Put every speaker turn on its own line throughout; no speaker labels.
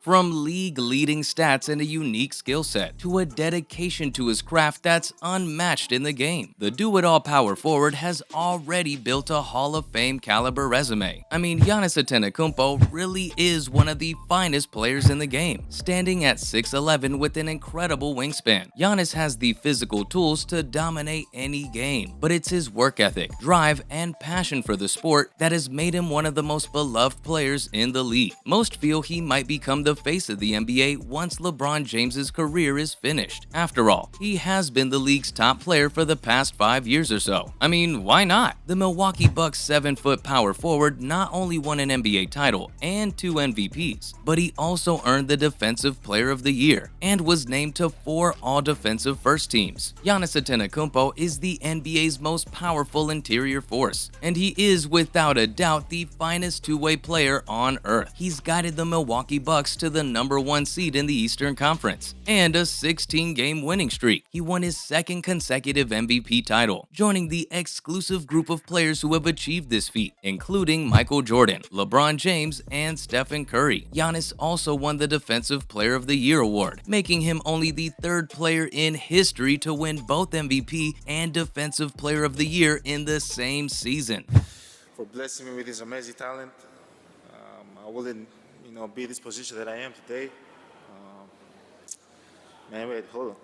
From league-leading stats and a unique skill set to a dedication to his craft that's unmatched in the game, the do-it-all power forward has already built a Hall of Fame caliber resume. I mean, Giannis Antetokounmpo really is one of the finest players in the game, standing at 6'11 with an incredible wingspan. Giannis has the physical tools to dominate any game, but it's his work ethic, drive, and passion for the sport that has made him one of the most beloved players in the league. Most feel he might become the face of the NBA once LeBron James's career is finished. After all, he has been the league's top player for the past 5 years or so. I mean, why not? The Milwaukee Bucks 7-foot power forward not only won an NBA title and 2 MVPs, but he also earned the Defensive Player of the Year and was named to 4 All-Defensive First Teams. Giannis Antetokounmpo is the NBA's most powerful interior force, and he is without a doubt the finest two-way player on earth. He's guided the Milwaukee Bucks to the #1 seed in the Eastern Conference and a 16-game winning streak. He won his second consecutive MVP title, joining the exclusive group of players who have achieved this feat, including Michael Jordan, LeBron James, and Stephen Curry. Giannis also won the Defensive Player of the Year award, making him only the 3rd player in history to win both MVP and Defensive Player of the Year in the same season.
For blessing me with this amazing talent. I wouldn't, be in this position that I am today. Wait, hold on.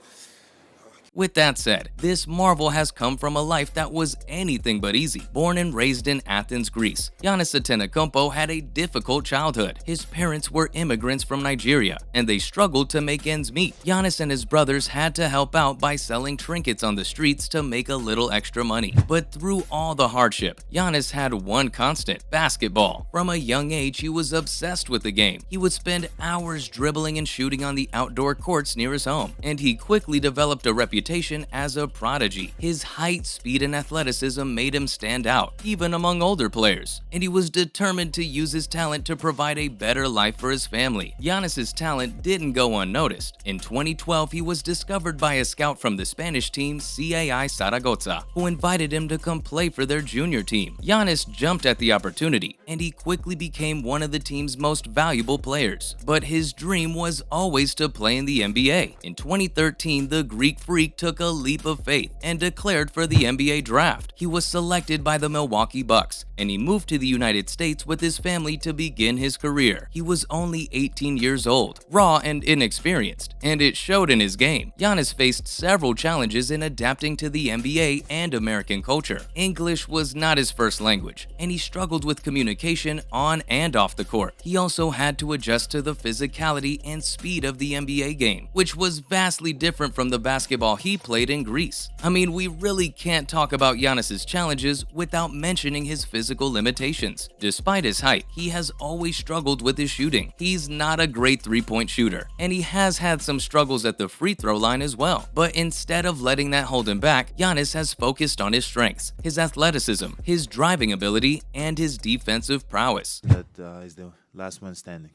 With that said, this marvel has come from a life that was anything but easy. Born and raised in Athens, Greece, Giannis Antetokounmpo had a difficult childhood. His parents were immigrants from Nigeria, and they struggled to make ends meet. Giannis and his brothers had to help out by selling trinkets on the streets to make a little extra money. But through all the hardship, Giannis had one constant: basketball. From a young age, he was obsessed with the game. He would spend hours dribbling and shooting on the outdoor courts near his home, and he quickly developed a reputation as a prodigy. His height, speed, and athleticism made him stand out, even among older players, and he was determined to use his talent to provide a better life for his family. Giannis's talent didn't go unnoticed. In 2012, he was discovered by a scout from the Spanish team CAI Zaragoza, who invited him to come play for their junior team. Giannis jumped at the opportunity, and he quickly became one of the team's most valuable players. But his dream was always to play in the NBA. In 2013, the Greek Freak took a leap of faith and declared for the NBA draft. He was selected by the Milwaukee Bucks, and he moved to the United States with his family to begin his career. He was only 18 years old, raw and inexperienced, and it showed in his game. Giannis faced several challenges in adapting to the NBA and American culture. English was not his first language, and he struggled with communication on and off the court. He also had to adjust to the physicality and speed of the NBA game, which was vastly different from the basketball he played in Greece. I mean, we really can't talk about Giannis's challenges without mentioning his physical limitations. Despite his height, he has always struggled with his shooting. He's not a great three-point shooter, and he has had some struggles at the free throw line as well. But instead of letting that hold him back, Giannis has focused on his strengths, his athleticism, his driving ability, and his defensive prowess.
That is the last man standing.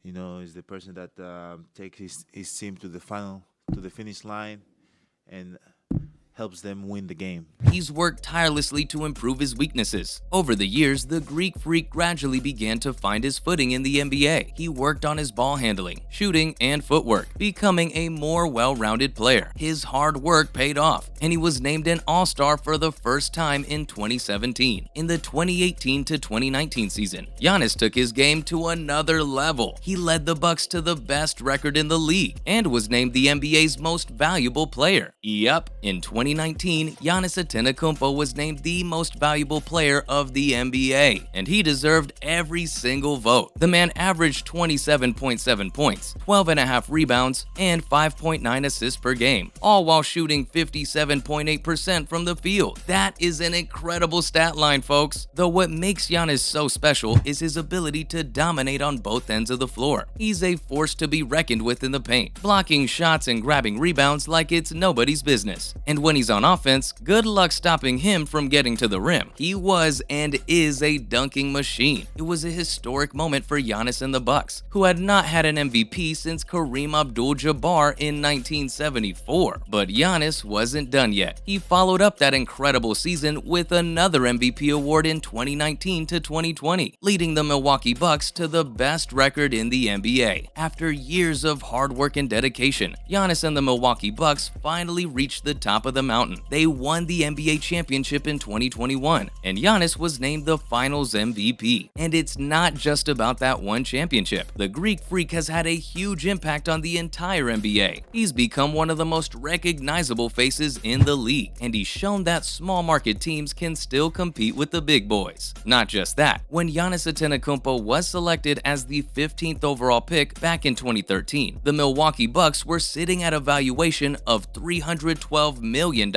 Is the person that takes his team to the finish line, and helps them win the game.
He's worked tirelessly to improve his weaknesses. Over the years, the Greek Freak gradually began to find his footing in the NBA. He worked on his ball handling, shooting, and footwork, becoming a more well-rounded player. His hard work paid off, and he was named an All-Star for the first time in 2017. In the 2018 to 2019 season, Giannis took his game to another level. He led the Bucks to the best record in the league and was named the NBA's most valuable player. Yup, in 2019, Giannis Antetokounmpo was named the most valuable player of the NBA, and he deserved every single vote. The man averaged 27.7 points, 12.5 rebounds, and 5.9 assists per game, all while shooting 57.8% from the field. That is an incredible stat line, folks. Though what makes Giannis so special is his ability to dominate on both ends of the floor. He's a force to be reckoned with in the paint, blocking shots and grabbing rebounds like it's nobody's business. And when when he's on offense, good luck stopping him from getting to the rim. He was and is a dunking machine. It was a historic moment for Giannis and the Bucks, who had not had an MVP since Kareem Abdul-Jabbar in 1974. But Giannis wasn't done yet. He followed up that incredible season with another MVP award in 2019 to 2020, leading the Milwaukee Bucks to the best record in the NBA. After years of hard work and dedication, Giannis and the Milwaukee Bucks finally reached the top of the mountain. They won the NBA championship in 2021, and Giannis was named the Finals MVP. And it's not just about that one championship. The Greek Freak has had a huge impact on the entire NBA. He's become one of the most recognizable faces in the league, and he's shown that small market teams can still compete with the big boys. Not just that, when Giannis Antetokounmpo was selected as the 15th overall pick back in 2013, the Milwaukee Bucks were sitting at a valuation of $312 million.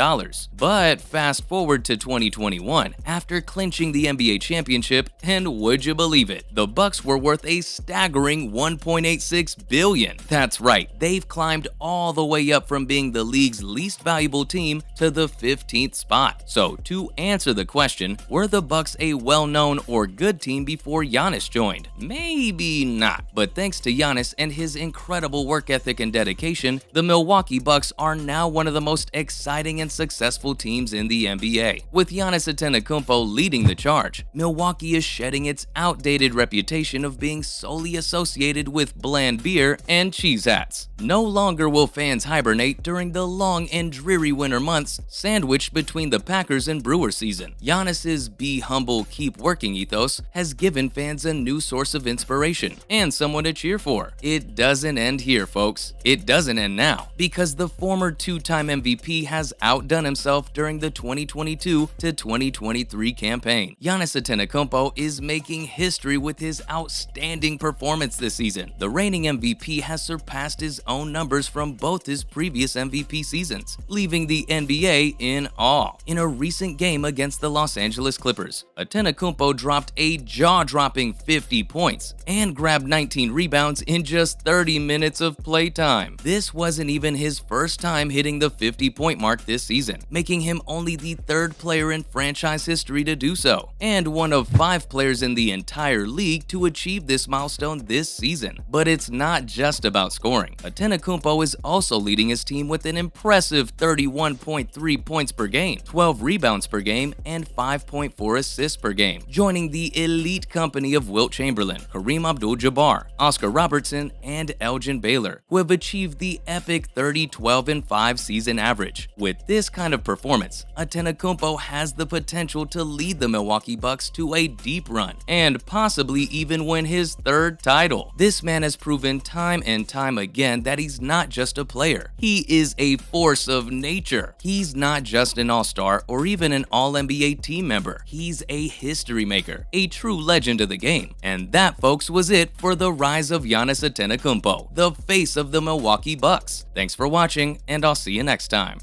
But fast forward to 2021, after clinching the NBA championship, and would you believe it, the Bucks were worth a staggering $1.86 billion. That's right, they've climbed all the way up from being the league's least valuable team to the 15th spot. So to answer the question, were the Bucks a well-known or good team before Giannis joined? Maybe not, but thanks to Giannis and his incredible work ethic and dedication, the Milwaukee Bucks are now one of the most exciting and successful teams in the NBA. With Giannis Antetokounmpo leading the charge, Milwaukee is shedding its outdated reputation of being solely associated with bland beer and cheese hats. No longer will fans hibernate during the long and dreary winter months sandwiched between the Packers and Brewers season. Giannis's be humble, keep working ethos has given fans a new source of inspiration and someone to cheer for. It doesn't end here, folks. It doesn't end now, because the former two-time MVP has outdone himself during the 2022 to 2023 campaign. Giannis Antetokounmpo is making history with his outstanding performance this season. The reigning MVP has surpassed his own numbers from both his previous MVP seasons, leaving the NBA in awe. In a recent game against the Los Angeles Clippers, Antetokounmpo dropped a jaw-dropping 50 points and grabbed 19 rebounds in just 30 minutes of playtime. This wasn't even his first time hitting the 50-point mark this season, making him only the third player in franchise history to do so, and one of 5 players in the entire league to achieve this milestone this season. But it's not just about scoring. Antetokounmpo is also leading his team with an impressive 31.3 points per game, 12 rebounds per game, and 5.4 assists per game, joining the elite company of Wilt Chamberlain, Kareem Abdul-Jabbar, Oscar Robertson, and Elgin Baylor, who have achieved the epic 30-12-5 season average. With this kind of performance, Antetokounmpo has the potential to lead the Milwaukee Bucks to a deep run and possibly even win his 3rd title. This man has proven time and time again that he's not just a player. He is a force of nature. He's not just an all-star or even an all-NBA team member. He's a history maker, a true legend of the game. And that, folks, was it for the rise of Giannis Antetokounmpo, the face of the Milwaukee Bucks. Thanks for watching, and I'll see you next time.